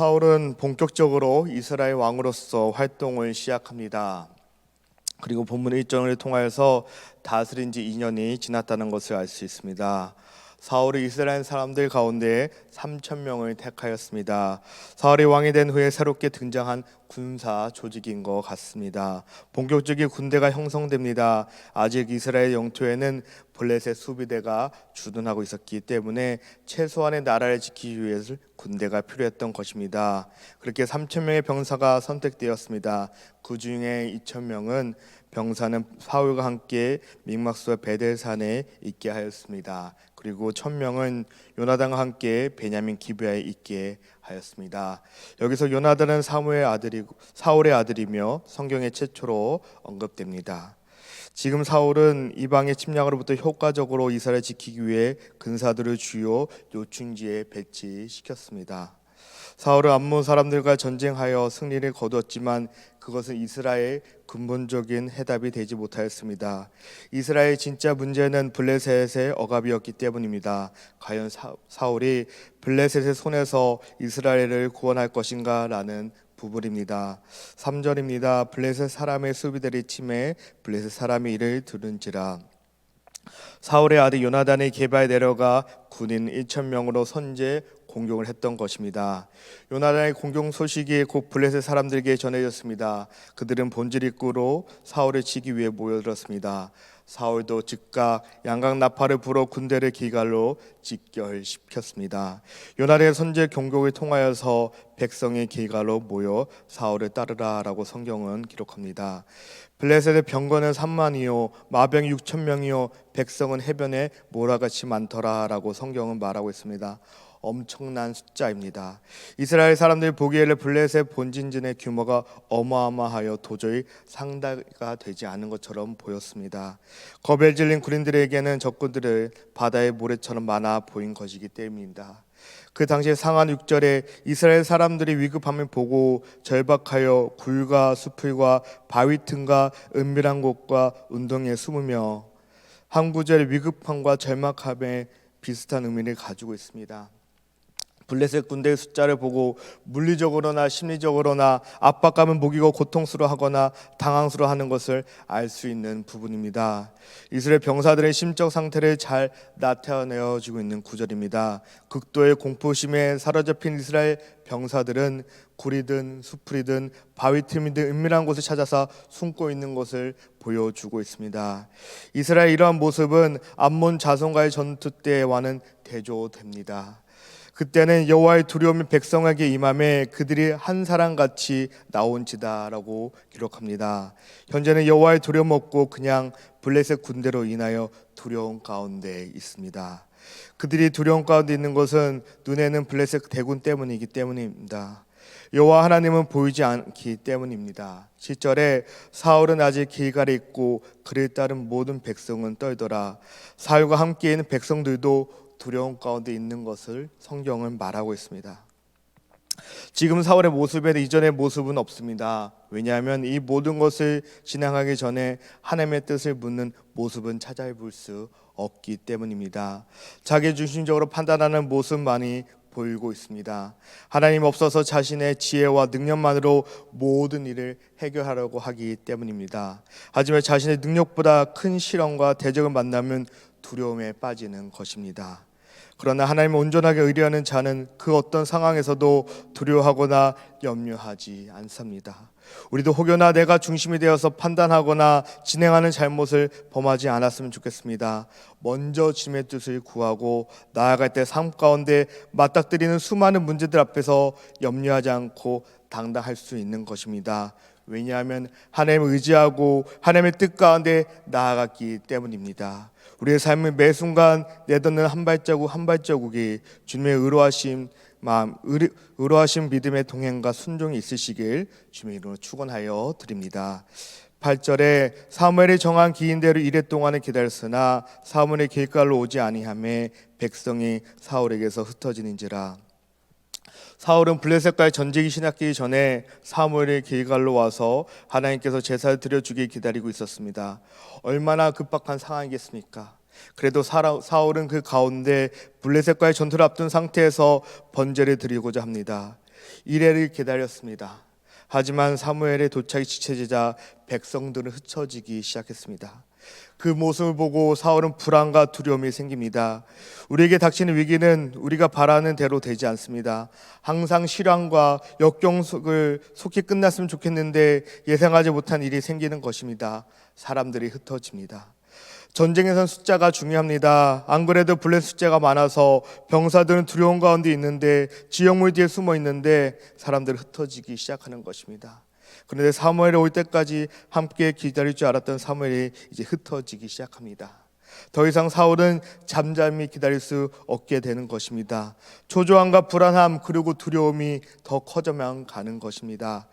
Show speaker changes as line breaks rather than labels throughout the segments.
사울은 본격적으로 이스라엘 왕으로서 활동을 시작합니다. 그리고 본문 일정을 통하여서 다스린 지 2년이 지났다는 것을 알 수 있습니다. 사울이 이스라엘 사람들 가운데 3천 명을 택하였습니다. 사울이 왕이 된 후에 새롭게 등장한 군사 조직인 것 같습니다. 본격적인 군대가 형성됩니다. 아직 이스라엘 영토에는 블레셋 수비대가 주둔하고 있었기 때문에 최소한의 나라를 지키기 위해서 군대가 필요했던 것입니다. 그렇게 3천 명의 병사가 선택되었습니다. 그 중에 2천 명은 병사는 사울과 함께 mik막스와 베델산에 있게 하였습니다. 그리고 1,000명은 요나단과 함께 베냐민 기브야에 있게 하였습니다. 여기서 요나단은 사울의 아들이며 성경의 최초로 언급됩니다. 지금 사울은 이방의 침략으로부터 효과적으로 이스라엘을 지키기 위해 군사들을 주요 요충지에 배치시켰습니다. 사울은 암몬 사람들과 전쟁하여 승리를 거두었지만 그것은 이스라엘의 근본적인 해답이 되지 못하였습니다. 이스라엘의 진짜 문제는 블레셋의 억압이었기 때문입니다. 과연 사울이 블레셋의 손에서 이스라엘을 구원할 것인가 라는 부분입니다. 3절입니다. 블레셋 사람의 수비들이 침해 블레셋 사람이 이를 들은지라. 사울의 아들 요나단이 게바에 내려가 군인 1,000명으로 선제 공격을 했던 것입니다. 요나단의 공격 소식이 곧 블레셋 사람들에게 전해졌습니다. 그들은 본질 입구로 사울을 치기 위해 모여들었습니다. 사울도 즉각 양각 나팔을 불어 군대를 기갈로 직결시켰습니다. 요나단의 선제 공격을 통하여서 백성이 기갈로 모여 사울을 따르라라고 성경은 기록합니다. 블레셋의 병거는 3만이요 마병이 6,000명이요 백성은 해변에 모라같이 많더라라고 성경은 말하고 있습니다. 엄청난 숫자입니다. 이스라엘 사람들이 보기에는 블레셋 본진진의 규모가 어마어마하여 도저히 상대가 되지 않은 것처럼 보였습니다. 겁에 질린 군인들에게는 적군들을 바다의 모래처럼 많아 보인 것이기 때문입니다. 그 당시 상한 6절에 이스라엘 사람들이 위급함을 보고 절박하여 굴과 수풀과 바위 틈과 은밀한 곳과 운동에 숨으며 한 구절의 위급함과 절박함에 비슷한 의미를 가지고 있습니다. 블레셋 군대의 숫자를 보고 물리적으로나 심리적으로나 압박감을 목이고 고통스러워하거나 당황스러워하는 것을 알 수 있는 부분입니다. 이스라엘 병사들의 심적 상태를 잘 나타내어주고 있는 구절입니다. 극도의 공포심에 사로잡힌 이스라엘 병사들은 굴이든 수풀이든 바위 틈이든 은밀한 곳을 찾아서 숨고 있는 것을 보여주고 있습니다. 이스라엘의 이러한 모습은 암몬 자손과의 전투 때와는 대조됩니다. 그때는 여호와의 두려움이 백성에게 임함에 그들이 한 사람같이 나온지다라고 기록합니다. 현재는 여호와의 두려움 없고 그냥 블레셋 군대로 인하여 두려움 가운데 있습니다. 그들이 두려움 가운데 있는 것은 눈에는 블레셋 대군 때문이기 때문입니다. 여호와 하나님은 보이지 않기 때문입니다. 7절에 사울은 아직 길갈에 있고 그를 따른 모든 백성은 떨더라. 사울과 함께 있는 백성들도 두려움 가운데 있는 것을 성경은 말하고 있습니다. 지금 사울의 모습에 이전의 모습은 없습니다. 왜냐하면 이 모든 것을 진행하기 전에 하나님의 뜻을 묻는 모습은 찾아볼 수 없기 때문입니다. 자기중심적으로 판단하는 모습만이 보이고 있습니다. 하나님 없어서 자신의 지혜와 능력만으로 모든 일을 해결하려고 하기 때문입니다. 하지만 자신의 능력보다 큰 시련과 대적을 만나면 두려움에 빠지는 것입니다. 그러나 하나님을 온전하게 의뢰하는 자는 그 어떤 상황에서도 두려워하거나 염려하지 않습니다. 우리도 혹여나 내가 중심이 되어서 판단하거나 진행하는 잘못을 범하지 않았으면 좋겠습니다. 먼저 주님의 뜻을 구하고 나아갈 때 삶 가운데 맞닥뜨리는 수많은 문제들 앞에서 염려하지 않고 당당할 수 있는 것입니다. 왜냐하면 하나님을 의지하고 하나님의 뜻 가운데 나아갔기 때문입니다. 우리의 삶의 매 순간 내딛는 한 발자국 한 발자국이 주님의 의로하신 믿음의 동행과 순종이 있으시길 주님의 이름으로 축원하여 드립니다. 8절에 사무엘이 정한 기인대로 이레 동안을 기다렸으나 사무엘이 길갈로 오지 아니하매 백성이 사울에게서 흩어지는지라. 사울은 블레셋과의 전쟁이 시작되기 전에 사무엘이 길갈로 와서 하나님께서 제사를 드려주길 기다리고 있었습니다. 얼마나 급박한 상황이겠습니까? 그래도 사울은 그 가운데 블레셋과의 전투를 앞둔 상태에서 번제를 드리고자 합니다. 이래를 기다렸습니다. 하지만 사무엘의 도착이 지체되자 백성들은 흩어지기 시작했습니다. 그 모습을 보고 사울은 불안과 두려움이 생깁니다. 우리에게 닥치는 위기는 우리가 바라는 대로 되지 않습니다. 항상 실황과 역경을 속히 끝났으면 좋겠는데 예상하지 못한 일이 생기는 것입니다. 사람들이 흩어집니다. 전쟁에선 숫자가 중요합니다. 안 그래도 블레셋 숫자가 많아서 병사들은 두려운 가운데 있는데 지형물 뒤에 숨어 있는데 사람들은 흩어지기 시작하는 것입니다. 그런데 사무엘이 올 때까지 함께 기다릴 줄 알았던 사무엘이 이제 흩어지기 시작합니다. 더 이상 사울은 잠잠히 기다릴 수 없게 되는 것입니다. 초조함과 불안함 그리고 두려움이 더 커져만 가는 것입니다.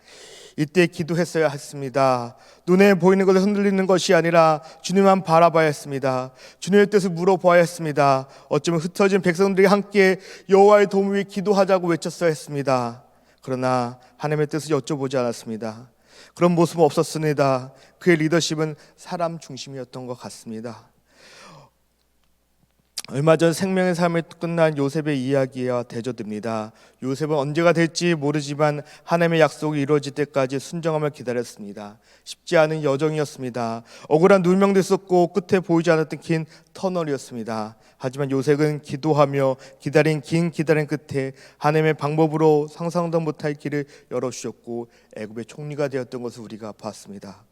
이때 기도했어야 했습니다. 눈에 보이는 것을 흔들리는 것이 아니라 주님만 바라봐야 했습니다. 주님의 뜻을 물어봐야 했습니다. 어쩌면 흩어진 백성들이 함께 여호와의 도움을 위해 기도하자고 외쳤어야 했습니다. 그러나 하나님의 뜻을 여쭤보지 않았습니다. 그런 모습은 없었습니다. 그의 리더십은 사람 중심이었던 것 같습니다. 얼마 전 생명의 삶이 끝난 요셉의 이야기와 대조됩니다. 요셉은 언제가 될지 모르지만 하나님의 약속이 이루어질 때까지 순정하며 기다렸습니다. 쉽지 않은 여정이었습니다. 억울한 누명도 있었고 끝에 보이지 않았던 긴 터널이었습니다. 하지만 요셉은 기도하며 기다린 끝에 하나님의 방법으로 상상도 못할 길을 열어주셨고 애굽의 총리가 되었던 것을 우리가 봤습니다.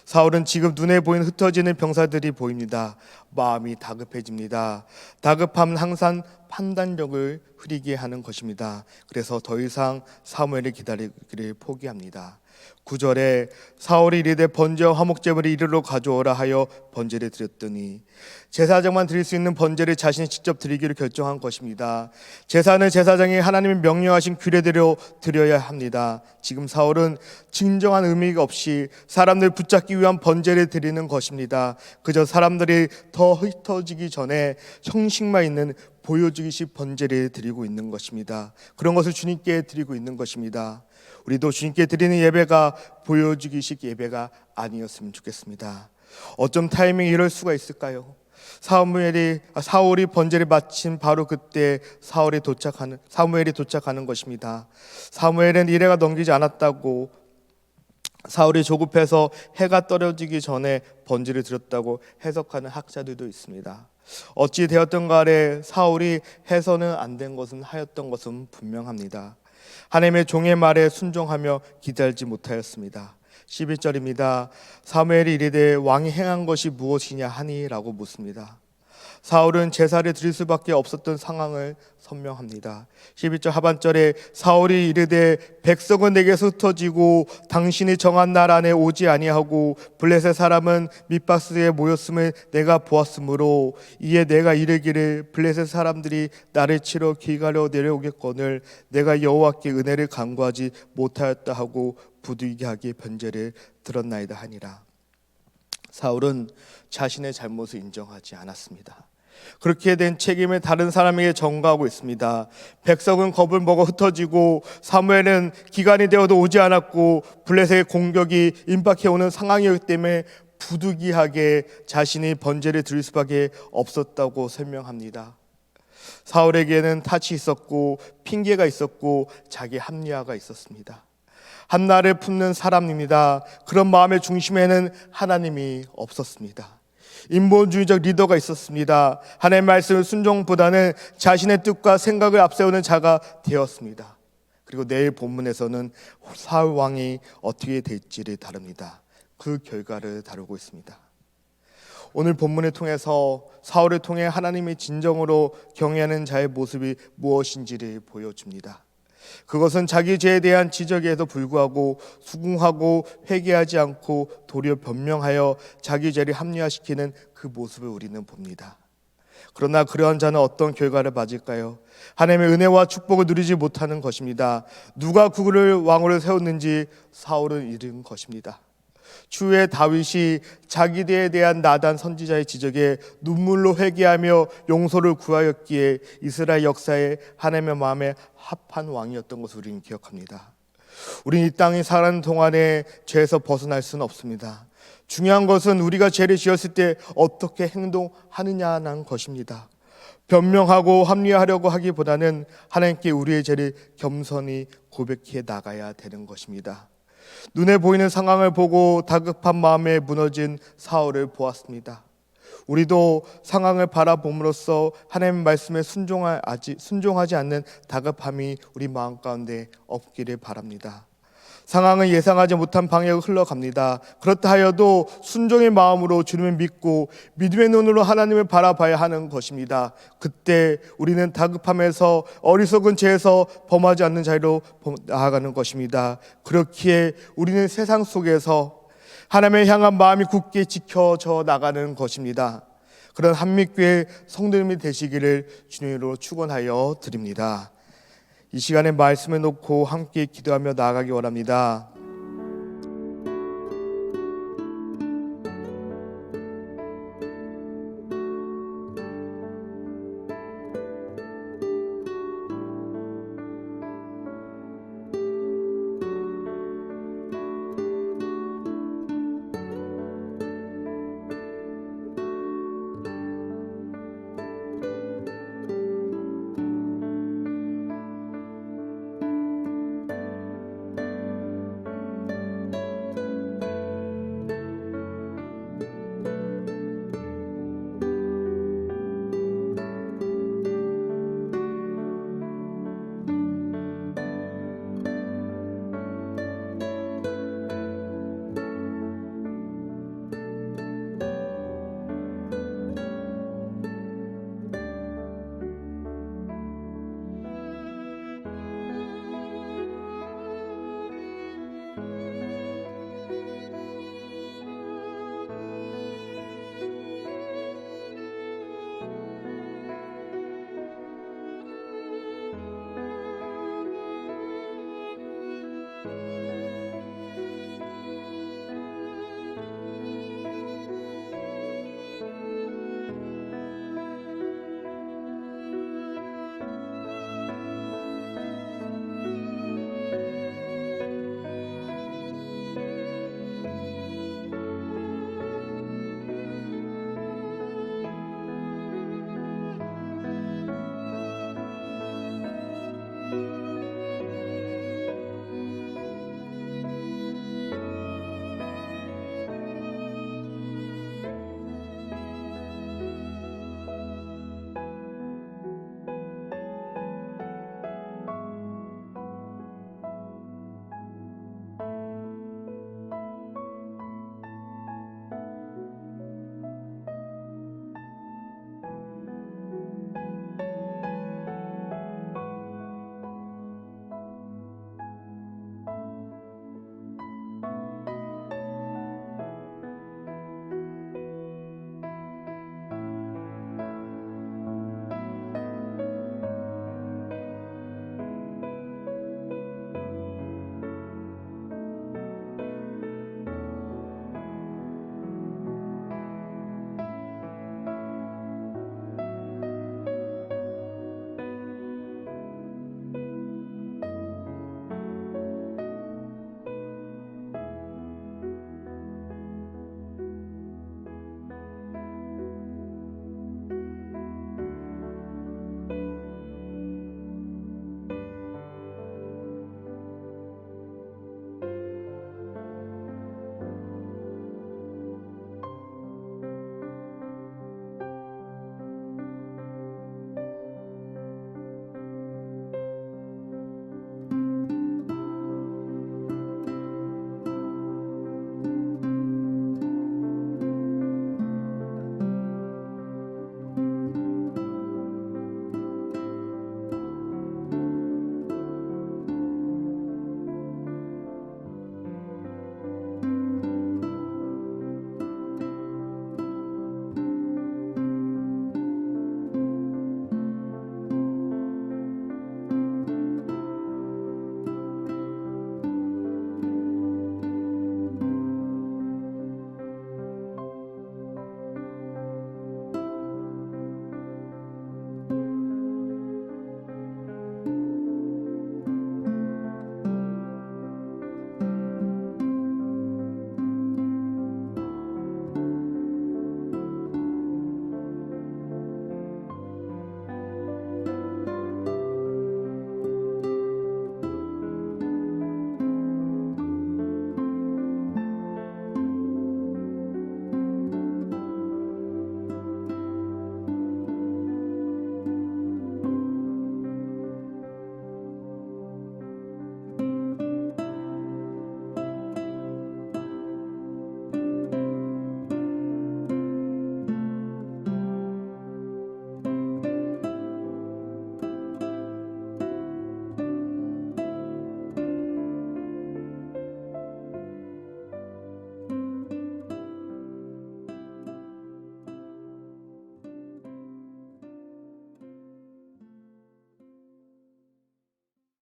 사울은 지금 눈에 보이는 흩어지는 병사들이 보입니다. 마음이 다급해집니다. 다급함은 항상 판단력을 흐리게 하는 것입니다. 그래서 더 이상 사무엘을 기다리기를 포기합니다. 9절에 사울이 이르되 번제와 화목제물을 이리로 가져오라 하여 번제를 드렸더니 제사장만 드릴 수 있는 번제를 자신이 직접 드리기로 결정한 것입니다. 제사는 제사장이 하나님이 명령하신 규례대로 드려야 합니다. 지금 사울은 진정한 의미가 없이 사람들 붙잡기 위한 번제를 드리는 것입니다. 그저 사람들이 더 흩어지기 전에 형식만 있는 보여주기식 번제를 드리고 있는 것입니다. 그런 것을 주님께 드리고 있는 것입니다. 우리도 주님께 드리는 예배가 보여주기식 예배가 아니었으면 좋겠습니다. 어쩜 타이밍이 이럴 수가 있을까요? 사울이 번제를 마친 바로 그때 사무엘이 도착하는 것입니다. 사무엘은 이래가 넘기지 않았다고 사울이 조급해서 해가 떨어지기 전에 번제를 드렸다고 해석하는 학자들도 있습니다. 어찌 되었든 간에 사울이 해서는 안 된 것은 하였던 것은 분명합니다. 하나님의 종의 말에 순종하며 기다리지 못하였습니다. 11절입니다. 사무엘이 이르되 왕이 행한 것이 무엇이냐 하니 라고 묻습니다. 사울은 제사를 드릴 수밖에 없었던 상황을 선명합니다. 11절 하반절에 사울이 이르되 백성은 내게서 흩어지고 당신이 정한 날 안에 오지 아니하고 블레셋 사람은 밑바스에 모였음을 내가 보았으므로 이에 내가 이르기를 블레셋 사람들이 나를 치러 길가로 내려오겠거늘 내가 여호와께 은혜를 간구하지 못하였다 하고 부득이하게 번제를 드렸나이다 하니라. 사울은 자신의 잘못을 인정하지 않았습니다. 그렇게 된 책임을 다른 사람에게 전가하고 있습니다. 백성은 겁을 먹어 흩어지고 사무엘은 기간이 되어도 오지 않았고 블레셋의 공격이 임박해 오는 상황이었기 때문에 부득이하게 자신이 번제를 드릴 수밖에 없었다고 설명합니다. 사울에게는 탓이 있었고 핑계가 있었고 자기 합리화가 있었습니다. 한나를 품는 사람입니다. 그런 마음의 중심에는 하나님이 없었습니다. 인본주의적 리더가 있었습니다. 하나님의 말씀을 순종보다는 자신의 뜻과 생각을 앞세우는 자가 되었습니다. 그리고 내일 본문에서는 사울 왕이 어떻게 될지를 다룹니다. 그 결과를 다루고 있습니다. 오늘 본문을 통해서 사울을 통해 하나님이 진정으로 경외하는 자의 모습이 무엇인지를 보여줍니다. 그것은 자기 죄에 대한 지적에도 불구하고 수긍하고 회개하지 않고 도리어 변명하여 자기 죄를 합리화시키는 그 모습을 우리는 봅니다. 그러나 그러한 자는 어떤 결과를 맞을까요? 하나님의 은혜와 축복을 누리지 못하는 것입니다. 누가 그를 왕으로 세웠는지 사울은 잃은 것입니다. 추후에 다윗이 자기에 대한 나단 선지자의 지적에 눈물로 회개하며 용서를 구하였기에 이스라엘 역사에 하나님의 마음에 합한 왕이었던 것을 우리는 기억합니다. 우리는 이 땅에 살아가는 동안에 죄에서 벗어날 수는 없습니다. 중요한 것은 우리가 죄를 지었을 때 어떻게 행동하느냐는 것입니다. 변명하고 합리화하려고 하기보다는 하나님께 우리의 죄를 겸손히 고백해 나가야 되는 것입니다. 눈에 보이는 상황을 보고 다급한 마음에 무너진 사울을 보았습니다. 우리도 상황을 바라봄으로써 하나님의 말씀에 순종하지 않는 다급함이 우리 마음 가운데 없기를 바랍니다. 상황은 예상하지 못한 방향으로 흘러갑니다. 그렇다 하여도 순종의 마음으로 주님을 믿고 믿음의 눈으로 하나님을 바라봐야 하는 것입니다. 그때 우리는 다급함에서 어리석은 죄에서 범하지 않는 자리로 나아가는 것입니다. 그렇기에 우리는 세상 속에서 하나님을 향한 마음이 굳게 지켜져 나가는 것입니다. 그런 한빛교회 성도님이 되시기를 주님으로 축원하여 드립니다. 이 시간에 말씀을 놓고 함께 기도하며 나아가기 원합니다.